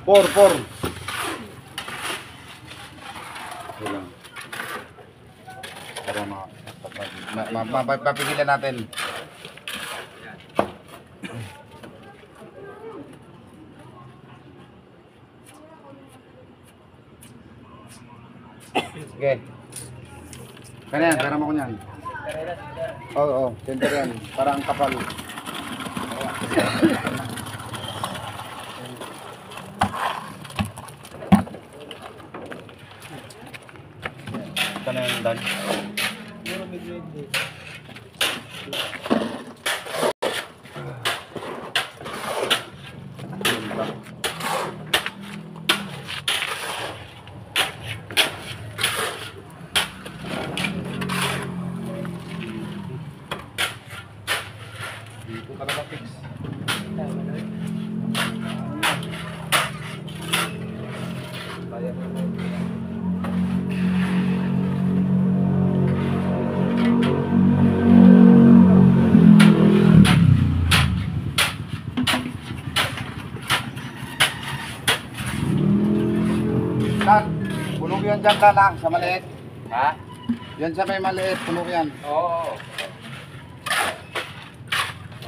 4. Ilang. Para mapigilan natin. Sige. Kanya, pera mo ko niyan. Oo, center yan. Para ang kapal. Ito na yung dan. Dito talaga fix. Kaya mo. Dan, punog yan dyan lang sa maliit. Ha? Yan sa may maliit, punog yan. Oo.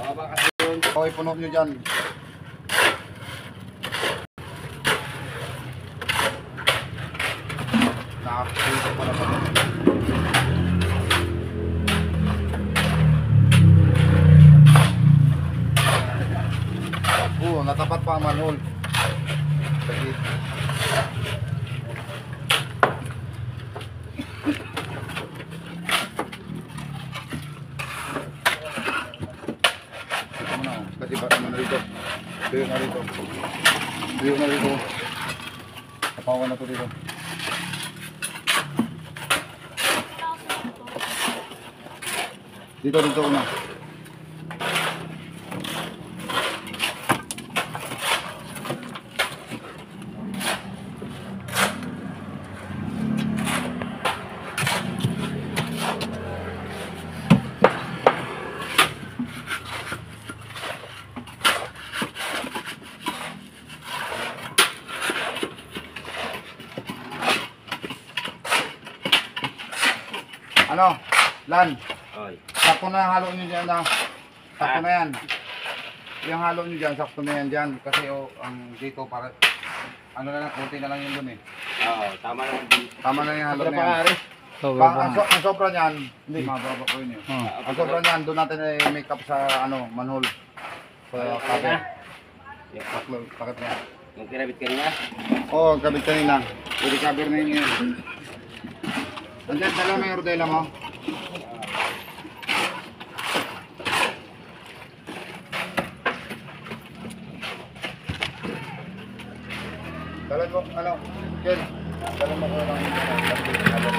Oo, baka yun. Okay, punog nyo dyan. Nakakita pala pa. Oo, natapat pa ang manhole. Sige. Kasi ba naman rito? Tuyo na rito. Tuyo na rito. Kapawan na to dito. Dito una. Ano? Lan? Oy. Sakto na yung halo nyo dyan na. Sakto na yan. Yung halo nyo dyan, sakto na yan dyan. Kasi ang dito para, ano na lang, kunti na lang yun dun eh. Oo, tama na yung tama na yung halo na yan. Ang sobra niyan, hindi, mababa ko yun yun. Ang sobra niyan, doon natin i-make up sa manhole. Sa cover. Pakit niya. Yung kinabit kanina? Oo, kabit kanina. I-recover na yun yun. Andiyan, dalawa may ordela mo. Dalan mo, ano, Ken, dalan mo ko lang.